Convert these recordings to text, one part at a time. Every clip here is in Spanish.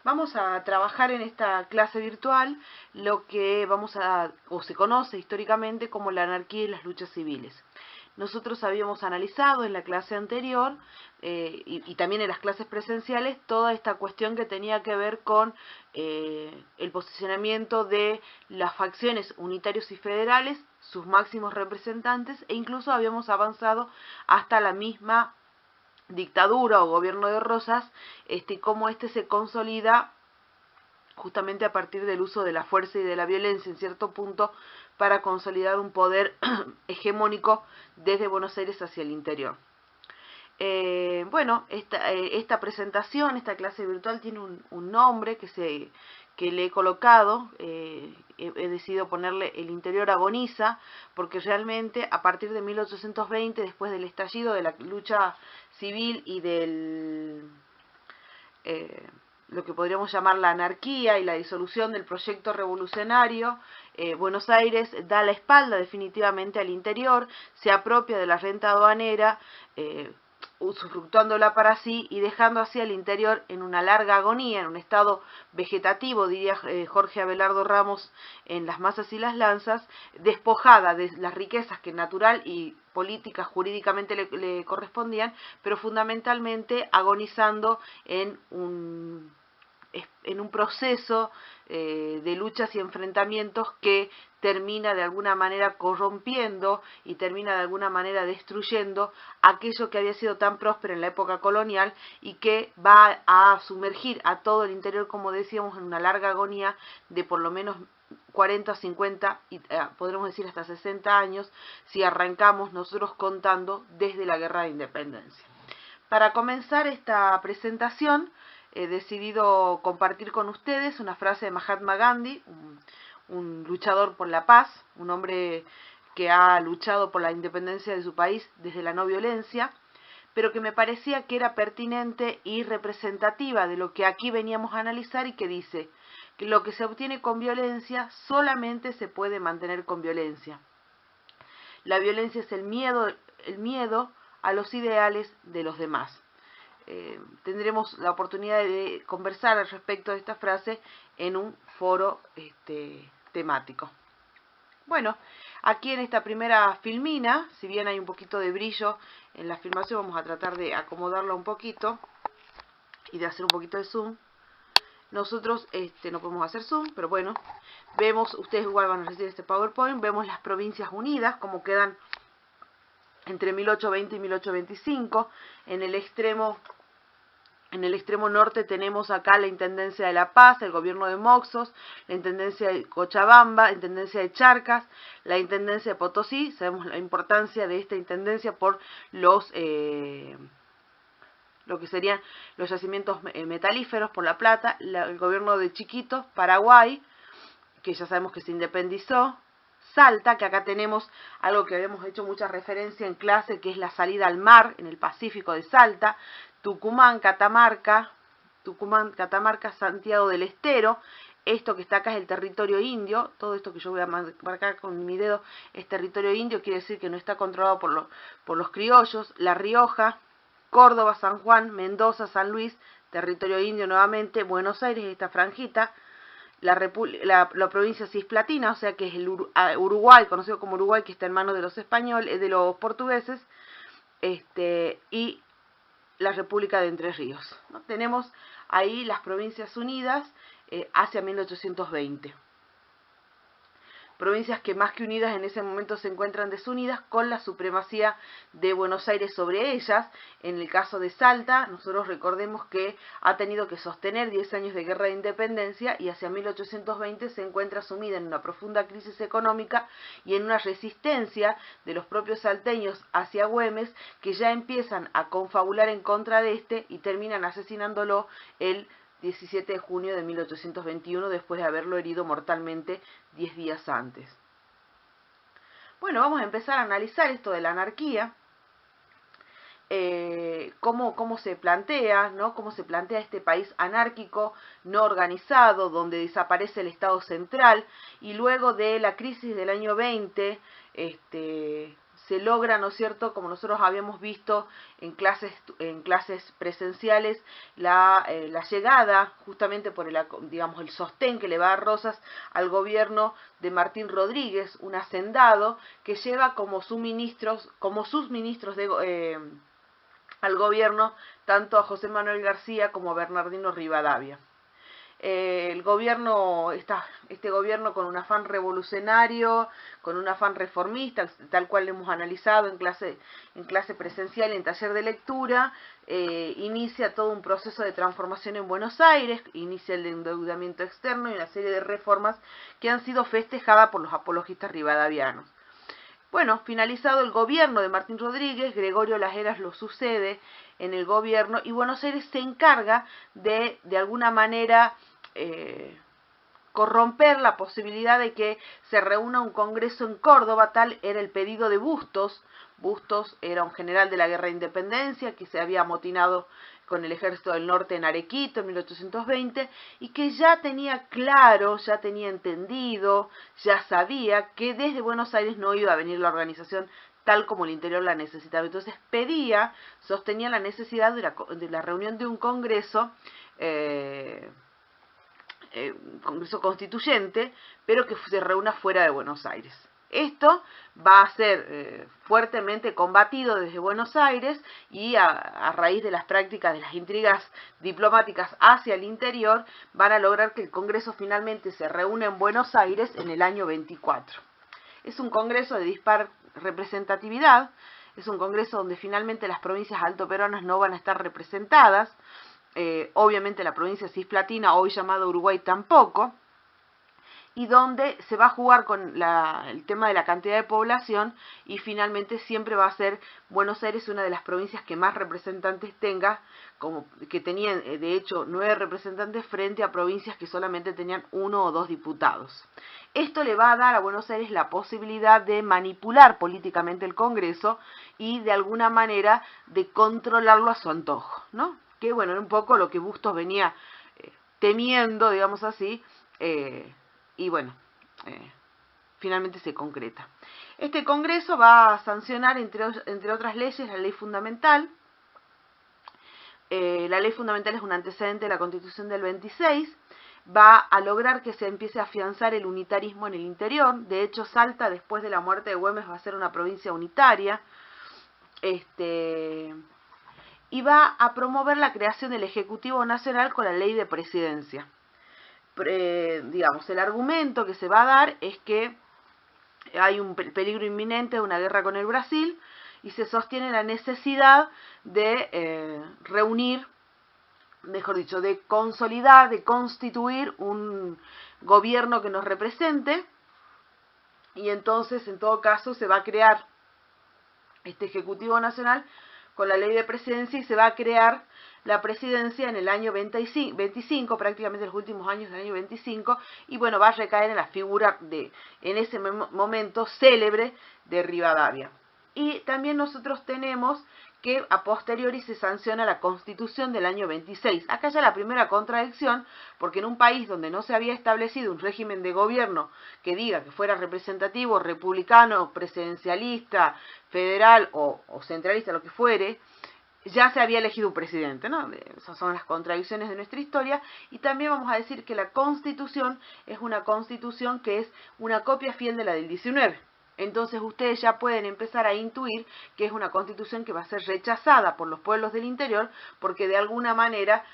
Vamos a trabajar en esta clase virtual lo que o se conoce históricamente como la anarquía y las luchas civiles. Nosotros habíamos analizado en la clase anterior y también en las clases presenciales toda esta cuestión que tenía que ver con el posicionamiento de las facciones unitarios y federales, sus máximos representantes, e incluso habíamos avanzado hasta la misma dictadura o gobierno de Rosas, cómo se consolida justamente a partir del uso de la fuerza y de la violencia en cierto punto para consolidar un poder hegemónico desde Buenos Aires hacia el interior. Bueno, esta presentación, esta clase virtual tiene un nombre que le he colocado, he decidido ponerle El interior agoniza, porque realmente a partir de 1820, después del estallido de la lucha civil y del lo que podríamos llamar la anarquía y la disolución del proyecto revolucionario, Buenos Aires da la espalda definitivamente al interior, se apropia de la renta aduanera, usufructuándola para sí y dejando así al interior en una larga agonía, en un estado vegetativo, diría Jorge Abelardo Ramos en Las masas y las lanzas, despojada de las riquezas que natural y políticas jurídicamente le correspondían, pero fundamentalmente agonizando en un proceso de luchas y enfrentamientos que termina de alguna manera corrompiendo y termina de alguna manera destruyendo aquello que había sido tan próspero en la época colonial y que va a sumergir a todo el interior, como decíamos, en una larga agonía de por lo menos 40, 50 y podremos decir hasta 60 años si arrancamos nosotros contando desde la Guerra de Independencia. Para comenzar esta presentación he decidido compartir con ustedes una frase de Mahatma Gandhi, un luchador por la paz, un hombre que ha luchado por la independencia de su país desde la no violencia, pero que me parecía que era pertinente y representativa de lo que aquí veníamos a analizar, y que dice que lo que se obtiene con violencia solamente se puede mantener con violencia. La violencia es el miedo a los ideales de los demás. Tendremos la oportunidad de conversar al respecto de esta frase en un foro temático. Bueno, aquí en esta primera filmina, si bien hay un poquito de brillo en la filmación, vamos a tratar de acomodarla un poquito y de hacer un poquito de zoom. Nosotros no podemos hacer zoom, pero bueno, vemos, ustedes igual van a recibir este PowerPoint, vemos las provincias unidas, como quedan entre 1820 y 1825, en el extremo norte tenemos acá la Intendencia de La Paz, el gobierno de Moxos, la Intendencia de Cochabamba, la Intendencia de Charcas, la Intendencia de Potosí. Sabemos la importancia de esta intendencia por lo que serían los yacimientos metalíferos, por la plata, el gobierno de Chiquitos, Paraguay, que ya sabemos que se independizó, Salta, que acá tenemos algo que habíamos hecho mucha referencia en clase, que es la salida al mar en el Pacífico de Salta, Tucumán, Catamarca, Santiago del Estero. Esto que está acá es el territorio indio, todo esto que yo voy a marcar con mi dedo es territorio indio, quiere decir que no está controlado por los criollos. La Rioja, Córdoba, San Juan, Mendoza, San Luis, territorio indio nuevamente, Buenos Aires, esta franjita, la provincia cisplatina, o sea que es el Uruguay, conocido como Uruguay, que está en manos de los españoles, de los portugueses, y la República de Entre Ríos, ¿no? Tenemos ahí las Provincias Unidas hacia 1820. Provincias que más que unidas en ese momento se encuentran desunidas, con la supremacía de Buenos Aires sobre ellas. En el caso de Salta, nosotros recordemos que ha tenido que sostener 10 años de guerra de independencia y hacia 1820 se encuentra sumida en una profunda crisis económica y en una resistencia de los propios salteños hacia Güemes, que ya empiezan a confabular en contra de y terminan asesinándolo el 17 de junio de 1821, después de haberlo herido mortalmente 10 días antes. Bueno, vamos a empezar a analizar esto de la anarquía, cómo se plantea, ¿no? Cómo se plantea este país anárquico, no organizado, donde desaparece el Estado central, y luego de la crisis del año 20, se logra, ¿no es cierto?, como nosotros habíamos visto en clases presenciales, la llegada, justamente por el sostén que le va a dar Rosas al gobierno de Martín Rodríguez, un hacendado que lleva como sus ministros al gobierno tanto a José Manuel García como a Bernardino Rivadavia. El gobierno, este gobierno con un afán revolucionario, con un afán reformista, tal cual lo hemos analizado en clase presencial y en taller de lectura, inicia todo un proceso de transformación en Buenos Aires, inicia el endeudamiento externo y una serie de reformas que han sido festejadas por los apologistas rivadavianos. Bueno, finalizado el gobierno de Martín Rodríguez, Gregorio Las Heras lo sucede en el gobierno y Buenos Aires se encarga de alguna manera, corromper la posibilidad de que se reúna un congreso en Córdoba. Tal era el pedido de Bustos. Bustos era un general de la Guerra de Independencia que se había amotinado con el ejército del norte en Arequito en 1820 y que ya tenía claro, ya tenía entendido, ya sabía que desde Buenos Aires no iba a venir la organización tal como el interior la necesitaba. Entonces sostenía la necesidad de la reunión de un congreso, congreso constituyente, pero que se reúna fuera de Buenos Aires. Esto va a ser fuertemente combatido desde Buenos Aires y a raíz de las prácticas de las intrigas diplomáticas hacia el interior van a lograr que el Congreso finalmente se reúna en Buenos Aires en el año 24. Es un Congreso de dispar representatividad, es un Congreso donde finalmente las provincias altoperuanas no van a estar representadas, obviamente la provincia cisplatina, hoy llamada Uruguay, tampoco, y donde se va a jugar con el tema de la cantidad de población y finalmente siempre va a ser Buenos Aires una de las provincias que más representantes tenga, que tenían de hecho 9 representantes frente a provincias que solamente tenían 1 o 2 diputados. Esto le va a dar a Buenos Aires la posibilidad de manipular políticamente el Congreso y de alguna manera de controlarlo a su antojo, ¿no? Que bueno, era un poco lo que Bustos venía temiendo, digamos así, y bueno, finalmente se concreta. Este Congreso va a sancionar, entre otras leyes, la ley fundamental. La ley fundamental es un antecedente de la Constitución del 26. Va a lograr que se empiece a afianzar el unitarismo en el interior. De hecho, Salta, después de la muerte de Güemes, va a ser una provincia unitaria. Y va a promover la creación del Ejecutivo Nacional con la ley de presidencia. El argumento que se va a dar es que hay un peligro inminente de una guerra con el Brasil y se sostiene la necesidad de reunir, mejor dicho, de consolidar, de constituir un gobierno que nos represente, y entonces en todo caso se va a crear este Ejecutivo Nacional con la ley de presidencia y se va a crear la presidencia en el año 25, prácticamente los últimos años del año 25, y bueno, va a recaer en la figura en ese momento célebre de Rivadavia. Y también nosotros tenemos que a posteriori se sanciona la Constitución del año 26. Acá ya la primera contradicción, porque en un país donde no se había establecido un régimen de gobierno que diga que fuera representativo, republicano, presidencialista, federal o centralista, lo que fuere, ya se había elegido un presidente, ¿no? Esas son las contradicciones de nuestra historia. Y también vamos a decir que la Constitución es una Constitución que es una copia fiel de la del 19. Entonces ustedes ya pueden empezar a intuir que es una Constitución que va a ser rechazada por los pueblos del interior, porque de alguna manera,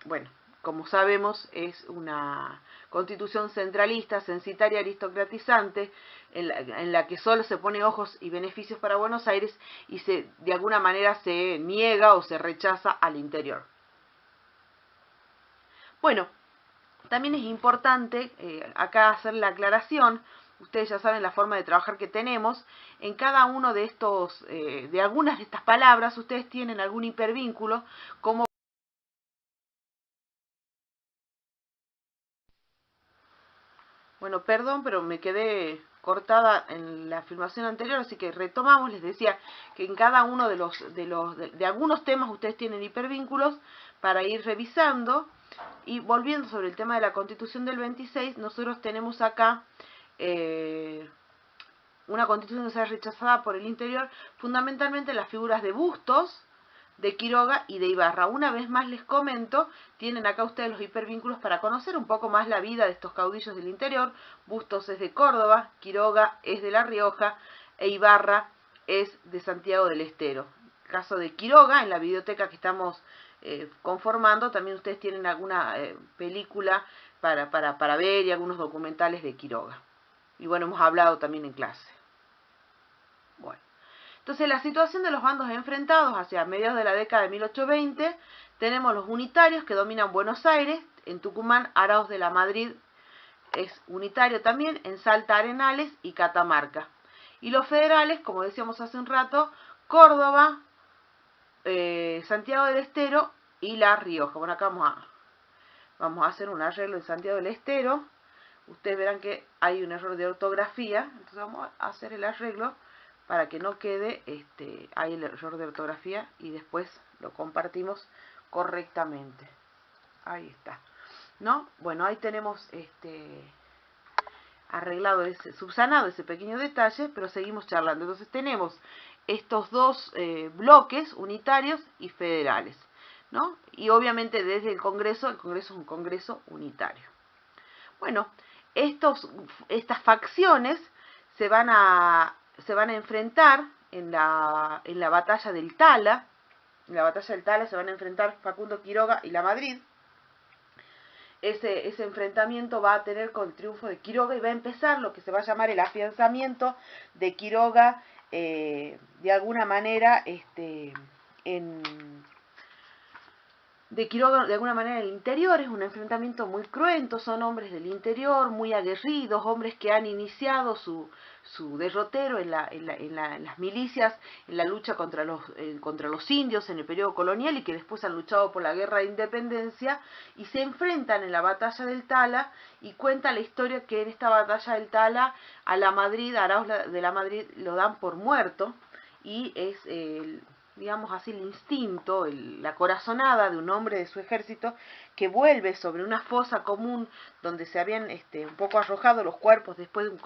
bueno, como sabemos, es una Constitución centralista, censitaria, aristocratizante, en la que solo se pone ojos y beneficios para Buenos Aires y de alguna manera se niega o se rechaza al interior. Bueno, también es importante acá hacer la aclaración. Ustedes ya saben la forma de trabajar que tenemos. En cada uno de estos, de algunas de estas palabras, ustedes tienen algún hipervínculo, como bueno, perdón, pero me quedé cortada en la filmación anterior, así que retomamos. Les decía que en cada uno de algunos temas ustedes tienen hipervínculos para ir revisando. Y volviendo sobre el tema de la Constitución del 26, nosotros tenemos acá una constitución sea rechazada por el interior, fundamentalmente las figuras de Bustos, de Quiroga y de Ibarra. Una vez más les comento, tienen acá ustedes los hipervínculos para conocer un poco más la vida de estos caudillos del interior. Bustos es de Córdoba, Quiroga es de La Rioja e Ibarra es de Santiago del Estero. El caso de Quiroga, en la biblioteca que estamos conformando, también ustedes tienen alguna película para ver y algunos documentales de Quiroga. Y bueno, hemos hablado también en clase. Bueno. Entonces, la situación de los bandos enfrentados hacia mediados de la década de 1820, tenemos los unitarios que dominan Buenos Aires, en Tucumán, Arauz de la Madrid es unitario también, en Salta, Arenales y Catamarca. Y los federales, como decíamos hace un rato, Córdoba, Santiago del Estero y La Rioja. Bueno, acá vamos a hacer un arreglo en Santiago del Estero. Ustedes verán que hay un error de ortografía, entonces vamos a hacer el arreglo para que no quede ahí el error de ortografía y después lo compartimos correctamente. Ahí está, ¿no? Bueno, ahí tenemos arreglado subsanado ese pequeño detalle, pero seguimos charlando. Entonces tenemos estos dos bloques unitarios y federales, ¿no? Y obviamente desde el Congreso es un Congreso unitario. Bueno, estas facciones se van a enfrentar en la batalla del Tala. En la batalla del Tala se van a enfrentar Facundo Quiroga y La Madrid. Ese enfrentamiento va a tener con el triunfo de Quiroga y va a empezar lo que se va a llamar el afianzamiento de Quiroga, de alguna manera, en el interior. Es un enfrentamiento muy cruento, son hombres del interior, muy aguerridos, hombres que han iniciado su derrotero en las milicias, en la lucha contra los indios en el periodo colonial y que después han luchado por la guerra de independencia y se enfrentan en la batalla del Tala y cuenta la historia que en esta batalla del Tala a La Madrid, a Arauz de la Madrid lo dan por muerto y es digamos así, el instinto, la corazonada de un hombre de su ejército que vuelve sobre una fosa común donde se habían un poco arrojado los cuerpos después de una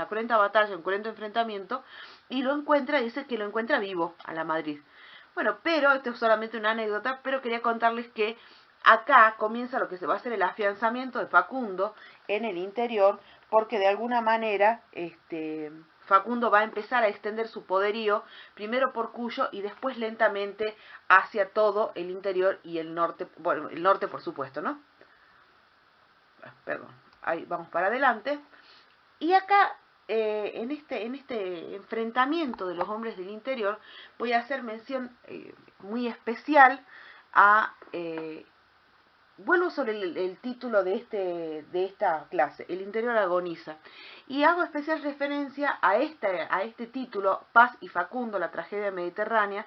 cruenta batalla, un cruento enfrentamiento, y lo encuentra, dice que lo encuentra vivo a La Madrid. Bueno, pero esto es solamente una anécdota, pero quería contarles que acá comienza lo que se va a hacer el afianzamiento de Facundo en el interior, porque de alguna manera Facundo va a empezar a extender su poderío, primero por Cuyo y después lentamente hacia todo el interior y el norte, bueno, el norte por supuesto, ¿no? Perdón, ahí vamos para adelante. Y acá, en este enfrentamiento de los hombres del interior, voy a hacer mención muy especial a... vuelvo sobre el título de esta clase, El interior agoniza, y hago especial referencia a este título, Paz y Facundo, la tragedia mediterránea,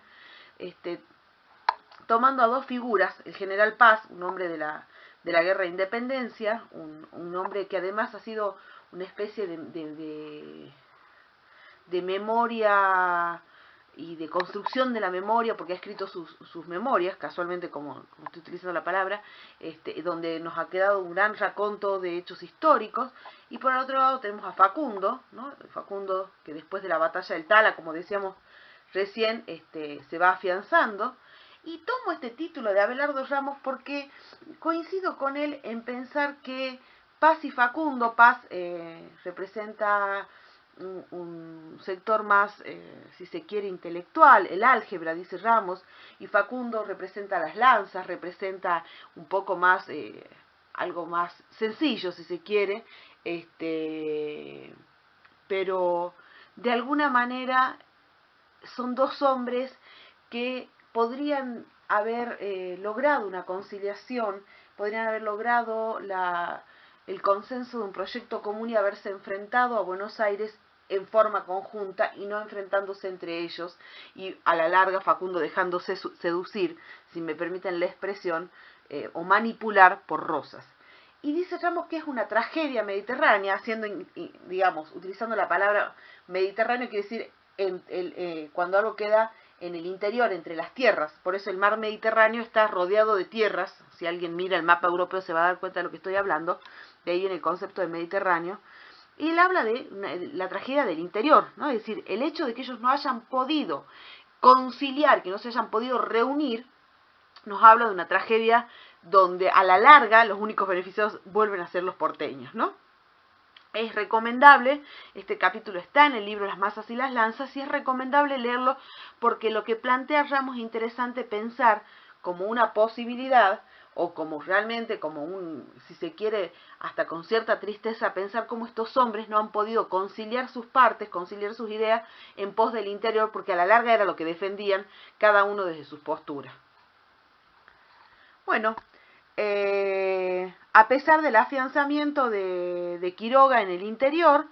tomando a dos figuras, el general Paz, un hombre de la guerra de independencia, un hombre que además ha sido una especie de memoria y de construcción de la memoria, porque ha escrito sus memorias, casualmente como estoy utilizando la palabra, donde nos ha quedado un gran raconto de hechos históricos. Y por el otro lado tenemos a Facundo, ¿no? Facundo que después de la batalla del Tala, como decíamos recién, se va afianzando. Y tomo este título de Abelardo Ramos porque coincido con él en pensar que Paz y Facundo, Paz representa un sector más, si se quiere, intelectual, el álgebra, dice Ramos, y Facundo representa las lanzas, representa un poco más, algo más sencillo, si se quiere, pero de alguna manera son dos hombres que podrían haber logrado una conciliación, podrían haber logrado el consenso de un proyecto común y haberse enfrentado a Buenos Aires en forma conjunta y no enfrentándose entre ellos y a la larga Facundo dejándose seducir, si me permiten la expresión, o manipular por Rosas. Y dice Ramos que es una tragedia mediterránea, digamos, utilizando la palabra mediterráneo quiere decir cuando algo queda en el interior, entre las tierras. Por eso el mar Mediterráneo está rodeado de tierras. Si alguien mira el mapa europeo se va a dar cuenta de lo que estoy hablando. De ahí viene el concepto de Mediterráneo. Y él habla de la tragedia del interior, ¿no? Es decir, el hecho de que ellos no hayan podido conciliar, que no se hayan podido reunir, nos habla de una tragedia donde a la larga los únicos beneficiados vuelven a ser los porteños, ¿no? Es recomendable, este capítulo está en el libro Las masas y las lanzas, y es recomendable leerlo porque lo que plantea Ramos es interesante pensar como una posibilidad, o como realmente, como un, si se quiere, hasta con cierta tristeza, pensar cómo estos hombres no han podido conciliar sus partes, conciliar sus ideas en pos del interior, porque a la larga era lo que defendían cada uno desde sus posturas. Bueno, a pesar del afianzamiento de Quiroga en el interior,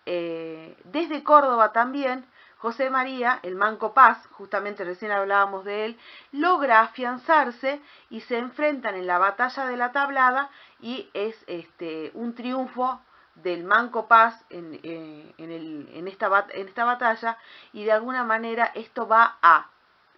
desde Córdoba también, José María, el Manco Paz, justamente recién hablábamos de él, logra afianzarse y se enfrentan en la batalla de la Tablada, y es un triunfo del Manco Paz en esta batalla, y de alguna manera esto va a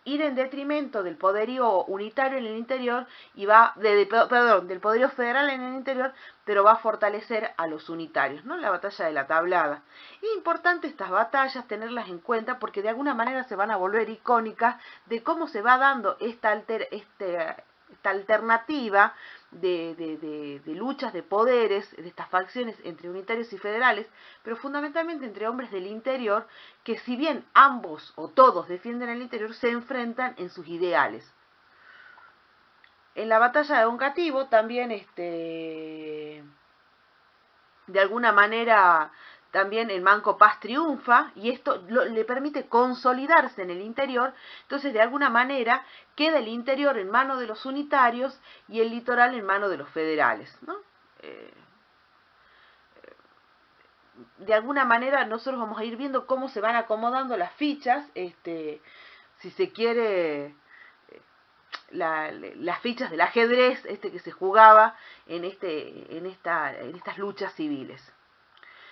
ir en detrimento del poderío unitario en el interior y va, del poderío federal en el interior, pero va a fortalecer a los unitarios, ¿no? La batalla de la Tablada. Es importante estas batallas tenerlas en cuenta porque de alguna manera se van a volver icónicas de cómo se va dando esta alternativa de luchas de poderes, de estas facciones entre unitarios y federales, pero fundamentalmente entre hombres del interior, que si bien ambos o todos defienden el interior, se enfrentan en sus ideales. En la batalla de Oncativo también de alguna manera también el Manco Paz triunfa, y esto le permite consolidarse en el interior. Entonces, de alguna manera, queda el interior en manos de los unitarios y el litoral en manos de los federales, ¿no? De alguna manera, nosotros vamos a ir viendo cómo se van acomodando las fichas, si se quiere, las fichas del ajedrez que se jugaba en estas luchas civiles.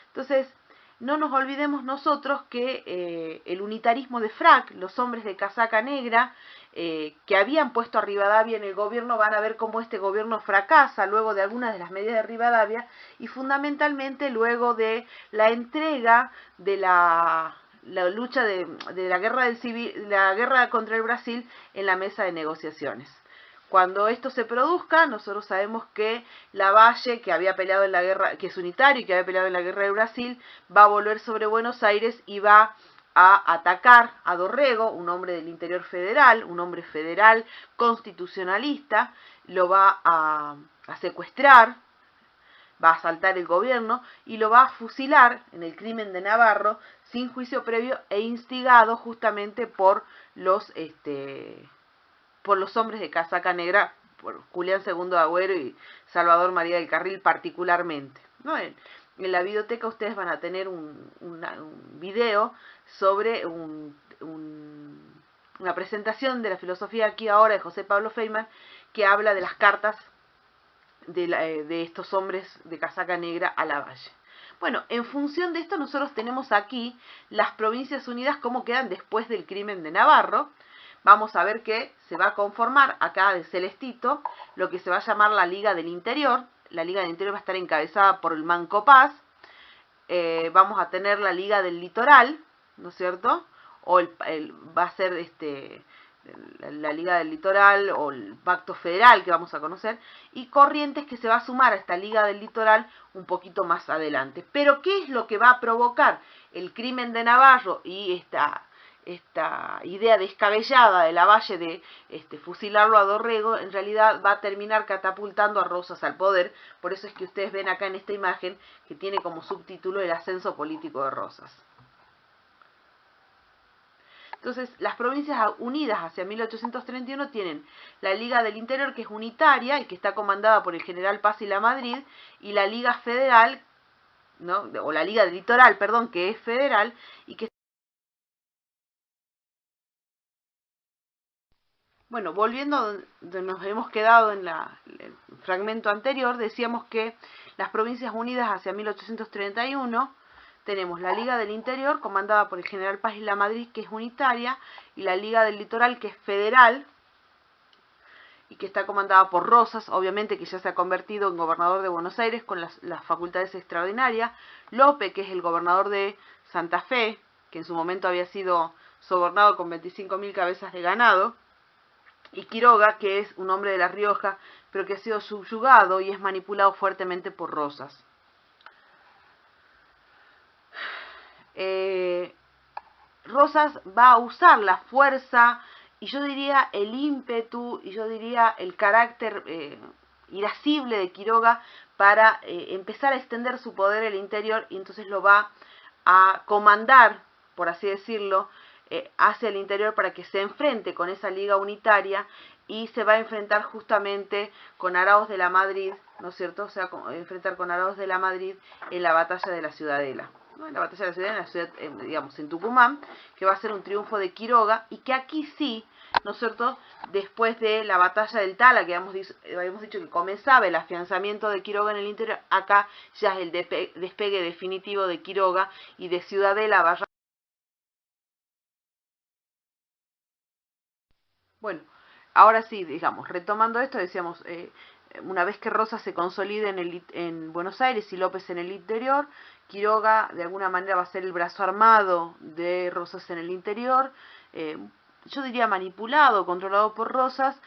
Entonces, no nos olvidemos nosotros que el unitarismo de Frac, los hombres de casaca negra, que habían puesto a Rivadavia en el gobierno, van a ver cómo este gobierno fracasa luego de algunas de las medidas de Rivadavia, y fundamentalmente luego de la entrega de la lucha de la guerra contra el Brasil en la mesa de negociaciones. Cuando esto se produzca, nosotros sabemos que Lavalle, que había peleado en la guerra, que es unitario y que había peleado en la guerra de Brasil, va a volver sobre Buenos Aires y va a atacar a Dorrego, un hombre del interior federal, un hombre federal constitucionalista, lo va a secuestrar, va a asaltar el gobierno y lo va a fusilar en el crimen de Navarro sin juicio previo e instigado justamente por los hombres de casaca negra, por Julián II de Agüero y Salvador María del Carril particularmente, ¿no? En la videoteca ustedes van a tener un video sobre una presentación de la filosofía aquí ahora de José Pablo Feynman, que habla de las cartas de estos hombres de casaca negra a Lavalle. Bueno, en función de esto nosotros tenemos aquí las Provincias Unidas, cómo quedan después del crimen de Navarro. Vamos a ver que se va a conformar acá de celestito lo que se va a llamar la Liga del Interior. La Liga del Interior va a estar encabezada por el Manco Paz. Vamos a tener la Liga del Litoral, ¿no es cierto? O va a ser la Liga del Litoral o el Pacto Federal que vamos a conocer, y Corrientes, que se va a sumar a esta Liga del Litoral un poquito más adelante. Pero ¿qué es lo que va a provocar el crimen de Navarro y esta idea descabellada de Lavalle de fusilarlo a Dorrego? En realidad va a terminar catapultando a Rosas al poder. Por eso es que ustedes ven acá en esta imagen que tiene como subtítulo el ascenso político de Rosas. Entonces, las Provincias Unidas hacia 1831 tienen la Liga del Interior, que es unitaria y que está comandada por el general Paz y Lamadrid, y la Liga Federal, ¿no? O la Liga del Litoral, perdón, que es federal y que... Bueno, volviendo donde nos hemos quedado en el fragmento anterior, decíamos que las Provincias Unidas hacia 1831 tenemos la Liga del Interior, comandada por el general Paz y Lamadrid, que es unitaria, y la Liga del Litoral, que es federal. y que está comandada por Rosas, obviamente que ya se ha convertido en gobernador de Buenos Aires con las facultades extraordinarias, Lope, que es el gobernador de Santa Fe, que en su momento había sido sobornado con 25.000 cabezas de ganado, y Quiroga, que es un hombre de La Rioja, pero que ha sido subyugado y es manipulado fuertemente por Rosas. Rosas va a usar la fuerza y yo diría el ímpetu y yo diría el carácter irascible de Quiroga para empezar a extender su poder en el interior, y entonces lo va a comandar, por así decirlo, hacia el interior para que se enfrente con esa liga unitaria, y se va a enfrentar justamente con Arauz de la Madrid, ¿no es cierto? Se va a enfrentar con Arauz de la Madrid en la batalla de la Ciudadela, ¿no? En la batalla de la Ciudadela, en la ciudad, digamos, en Tucumán, que va a ser un triunfo de Quiroga, y que aquí sí, ¿no es cierto?, después de la batalla del Tala, que habíamos dicho que comenzaba el afianzamiento de Quiroga en el interior, acá ya es el despegue definitivo de Quiroga, y de Ciudadela va a... Bueno, ahora sí, digamos, retomando esto, decíamos, una vez que Rosas se consolide en Buenos Aires y López en el interior, Quiroga de alguna manera va a ser el brazo armado de Rosas en el interior, yo diría manipulado, controlado por Rosas,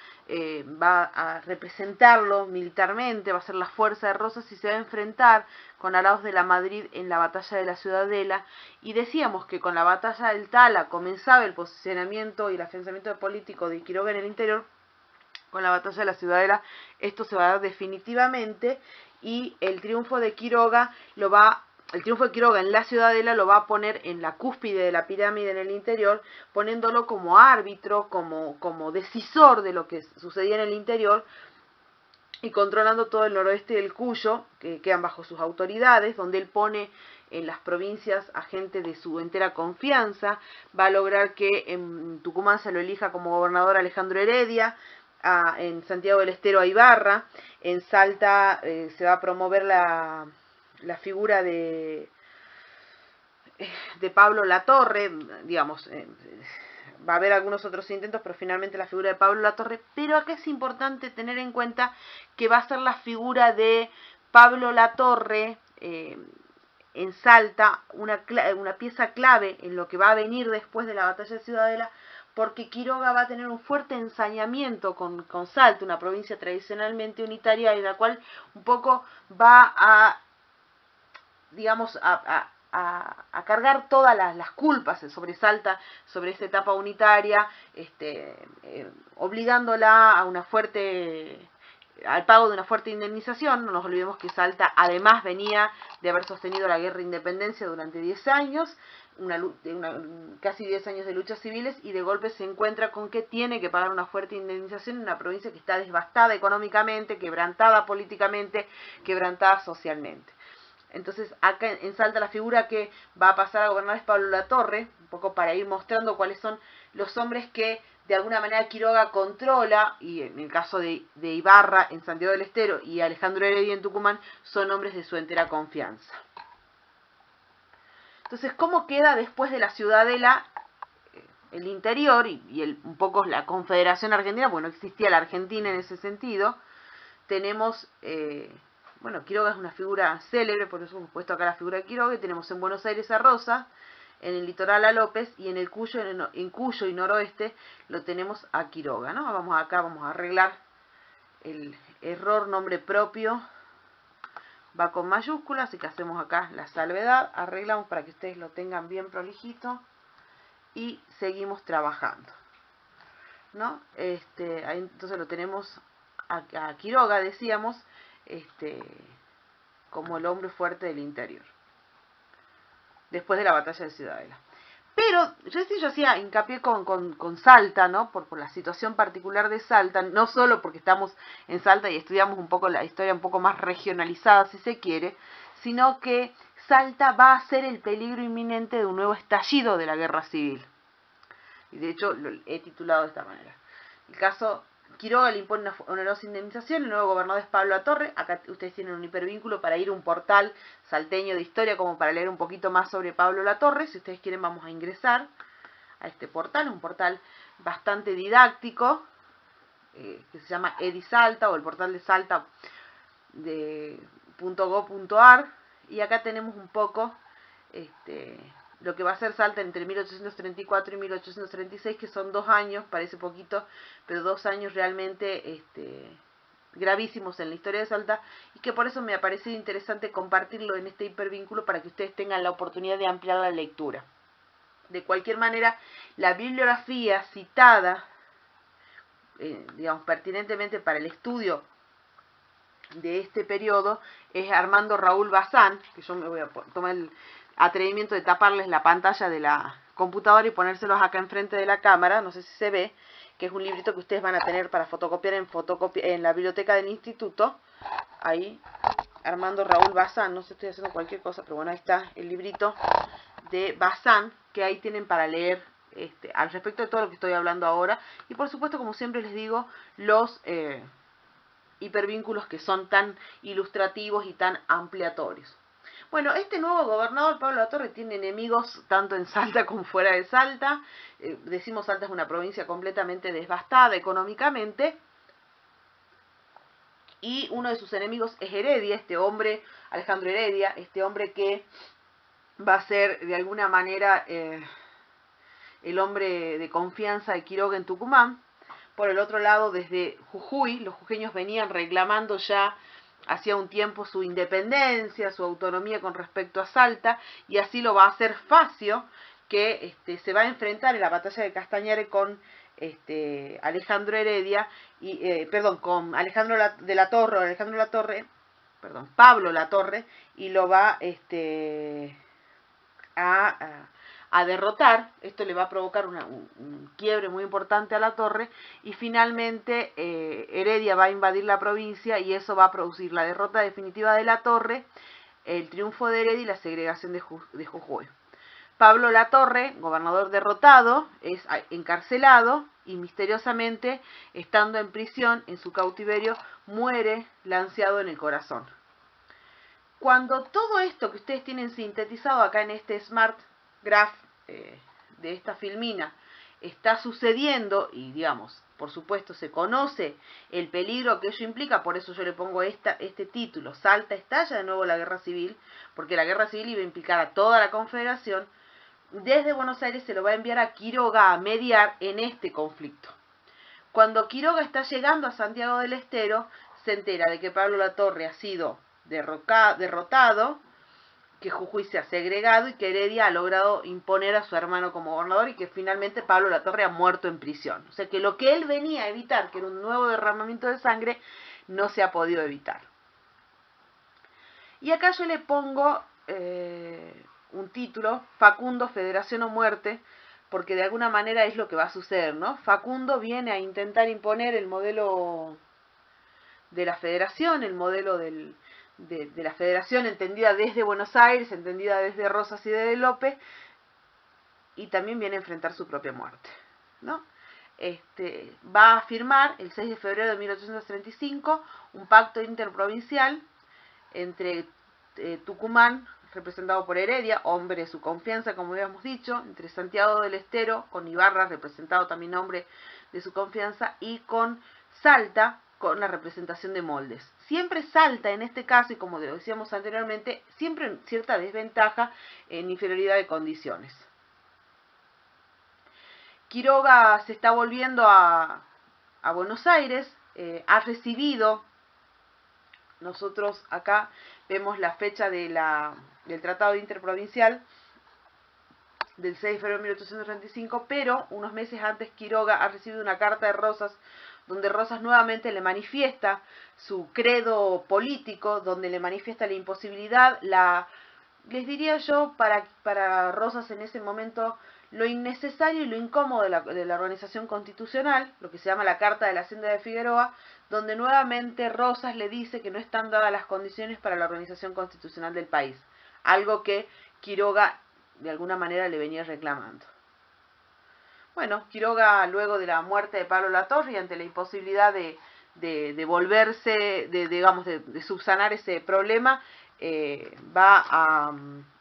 va a representarlo militarmente, va a ser la fuerza de Rosas y se va a enfrentar con Arauz de la Madrid en la batalla de la Ciudadela. Y decíamos que con la batalla del Tala comenzaba el posicionamiento y el afianzamiento político de Quiroga en el interior. Con la batalla de la Ciudadela esto se va a dar definitivamente, y el triunfo de Quiroga en la Ciudadela lo va a poner en la cúspide de la pirámide en el interior, poniéndolo como árbitro, como decisor de lo que sucedía en el interior, y controlando todo el noroeste del Cuyo, que quedan bajo sus autoridades, donde él pone en las provincias a gente de su entera confianza. Va a lograr que en Tucumán se lo elija como gobernador Alejandro Heredia, en Santiago del Estero a Ibarra, en Salta se va a promover la figura de Pablo Latorre, digamos, va a haber algunos otros intentos, pero finalmente la figura de Pablo Latorre. Pero acá es importante tener en cuenta que va a ser la figura de Pablo Latorre en Salta una pieza clave en lo que va a venir después de la batalla de Ciudadela, porque Quiroga va a tener un fuerte ensañamiento con Salta, una provincia tradicionalmente unitaria, en la cual un poco va a, digamos, a cargar todas las culpas sobre Salta, sobre esta etapa unitaria, obligándola a al pago de una fuerte indemnización. No nos olvidemos que Salta además venía de haber sostenido la guerra de independencia durante 10 años, casi 10 años de luchas civiles, y de golpe se encuentra con que tiene que pagar una fuerte indemnización en una provincia que está devastada económicamente, quebrantada políticamente, quebrantada socialmente. Entonces acá en Salta la figura que va a pasar a gobernar es Pablo Latorre, un poco para ir mostrando cuáles son los hombres que de alguna manera Quiroga controla, y en el caso de Ibarra en Santiago del Estero y Alejandro Heredia en Tucumán, son hombres de su entera confianza. Entonces, ¿cómo queda después de la Ciudadela el interior y un poco la Confederación Argentina? Bueno, existía la Argentina en ese sentido. Tenemos... bueno, Quiroga es una figura célebre, por eso hemos puesto acá la figura de Quiroga. Tenemos en Buenos Aires a Rosas, en el litoral a López, y en el Cuyo, en Cuyo y noroeste lo tenemos a Quiroga, ¿no? Vamos a arreglar el error nombre propio, va con mayúsculas, así que hacemos acá la salvedad, arreglamos para que ustedes lo tengan bien prolijito y seguimos trabajando, ¿no? Ahí entonces lo tenemos a Quiroga, decíamos, como el hombre fuerte del interior después de la batalla de Ciudadela. Pero yo hacía hincapié con Salta, ¿no? Por la situación particular de Salta, no solo porque estamos en Salta y estudiamos un poco la historia un poco más regionalizada, si se quiere, sino que Salta va a ser el peligro inminente de un nuevo estallido de la guerra civil. Y de hecho lo he titulado de esta manera. El caso... Quiroga le impone una onerosa indemnización, el nuevo gobernador es Pablo Latorre. Acá ustedes tienen un hipervínculo para ir a un portal salteño de historia, como para leer un poquito más sobre Pablo Latorre. Si ustedes quieren, vamos a ingresar a este portal, un portal bastante didáctico, que se llama Edisalta, o el portal de Salta de .go.ar, y acá tenemos un poco lo que va a ser Salta entre 1834 y 1836, que son 2 años, parece poquito, pero 2 años realmente gravísimos en la historia de Salta, y que por eso me ha parecido interesante compartirlo en este hipervínculo para que ustedes tengan la oportunidad de ampliar la lectura. De cualquier manera, la bibliografía citada, digamos, pertinentemente para el estudio de este periodo, es Armando Raúl Bazán, que yo me voy a tomar el atrevimiento de taparles la pantalla de la computadora y ponérselos acá enfrente de la cámara, no sé si se ve, que es un librito que ustedes van a tener para fotocopiar en la biblioteca del instituto. Ahí, Armando Raúl Bazán, no sé, estoy haciendo cualquier cosa, pero bueno, ahí está el librito de Bazán, que ahí tienen para leer al respecto de todo lo que estoy hablando ahora. Y por supuesto, como siempre les digo, los hipervínculos que son tan ilustrativos y tan ampliatorios. Bueno, este nuevo gobernador, Pablo Latorre, tiene enemigos tanto en Salta como fuera de Salta. Decimos Salta es una provincia completamente devastada económicamente. Y uno de sus enemigos es Heredia, este hombre, Alejandro Heredia, este hombre que va a ser de alguna manera el hombre de confianza de Quiroga en Tucumán. Por el otro lado, desde Jujuy, los jujeños venían reclamando ya hacía un tiempo su independencia, su autonomía con respecto a Salta, y así lo va a hacer Facio, que se va a enfrentar en la batalla de Castañare con Alejandro Heredia, y con Alejandro Pablo Latorre, y lo va a derrotar. Esto le va a provocar un quiebre muy importante a Latorre, y finalmente Heredia va a invadir la provincia, y eso va a producir la derrota definitiva de Latorre, el triunfo de Heredia y la segregación de Jujuy. Pablo Latorre, gobernador derrotado, es encarcelado y misteriosamente, estando en prisión, en su cautiverio, muere lanceado en el corazón. Cuando todo esto que ustedes tienen sintetizado acá en este Smart Graph de esta filmina está sucediendo, y digamos, por supuesto se conoce el peligro que ello implica, por eso yo le pongo este título: Salta estalla de nuevo la guerra civil, porque la guerra civil iba a implicar a toda la Confederación. Desde Buenos Aires se lo va a enviar a Quiroga a mediar en este conflicto. Cuando Quiroga está llegando a Santiago del Estero, se entera de que Pablo Latorre ha sido derrotado, que Jujuy se ha segregado y que Heredia ha logrado imponer a su hermano como gobernador, y que finalmente Pablo Latorre ha muerto en prisión. O sea que lo que él venía a evitar, que era un nuevo derramamiento de sangre, no se ha podido evitar. Y acá yo le pongo un título: Facundo, Federación o Muerte, porque de alguna manera es lo que va a suceder, ¿no? Facundo viene a intentar imponer el modelo de la federación, el modelo de la federación entendida desde Buenos Aires, entendida desde Rosas y de López, y también viene a enfrentar su propia muerte, ¿no? Va a firmar el 6 de febrero de 1835 un pacto interprovincial entre Tucumán, representado por Heredia, hombre de su confianza, como habíamos dicho, entre Santiago del Estero, con Ibarra, representado también hombre de su confianza, y con Salta, con la representación de Moldes. Siempre Salta, en este caso, y como lo decíamos anteriormente, siempre en cierta desventaja, en inferioridad de condiciones. Quiroga se está volviendo a Buenos Aires, ha recibido, nosotros acá vemos la fecha del Tratado Interprovincial del 6 de febrero de 1835, pero unos meses antes Quiroga ha recibido una carta de Rosas, donde Rosas nuevamente le manifiesta su credo político, donde le manifiesta la imposibilidad, les diría yo, para Rosas en ese momento, lo innecesario y lo incómodo de la organización constitucional, lo que se llama la Carta de la Hacienda de Figueroa, donde nuevamente Rosas le dice que no están dadas las condiciones para la organización constitucional del país, algo que Quiroga de alguna manera le venía reclamando. Bueno, Quiroga, luego de la muerte de Pablo Latorre, y ante la imposibilidad de volverse, de subsanar ese problema, va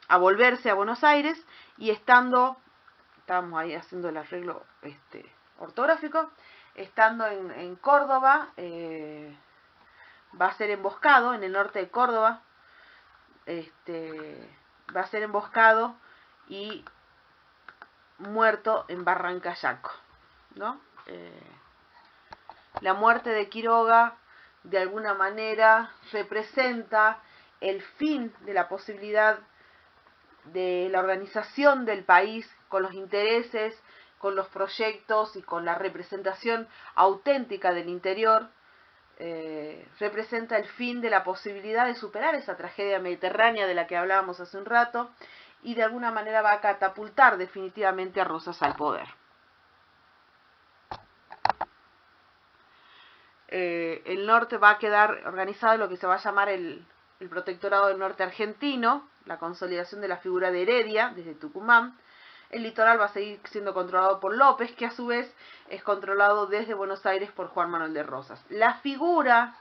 a volverse a Buenos Aires, y estábamos ahí haciendo el arreglo ortográfico, estando en Córdoba, va a ser emboscado, en el norte de Córdoba, va a ser emboscado y muerto en Barrancayaco, ¿no? La muerte de Quiroga de alguna manera representa el fin de la posibilidad de la organización del país con los intereses, con los proyectos y con la representación auténtica del interior. Representa el fin de la posibilidad de superar esa tragedia mediterránea de la que hablábamos hace un rato, y de alguna manera va a catapultar definitivamente a Rosas al poder. El norte va a quedar organizado en lo que se va a llamar el Protectorado del Norte Argentino, la consolidación de la figura de Heredia desde Tucumán. El litoral va a seguir siendo controlado por López, que a su vez es controlado desde Buenos Aires por Juan Manuel de Rosas. La figura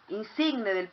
insigne del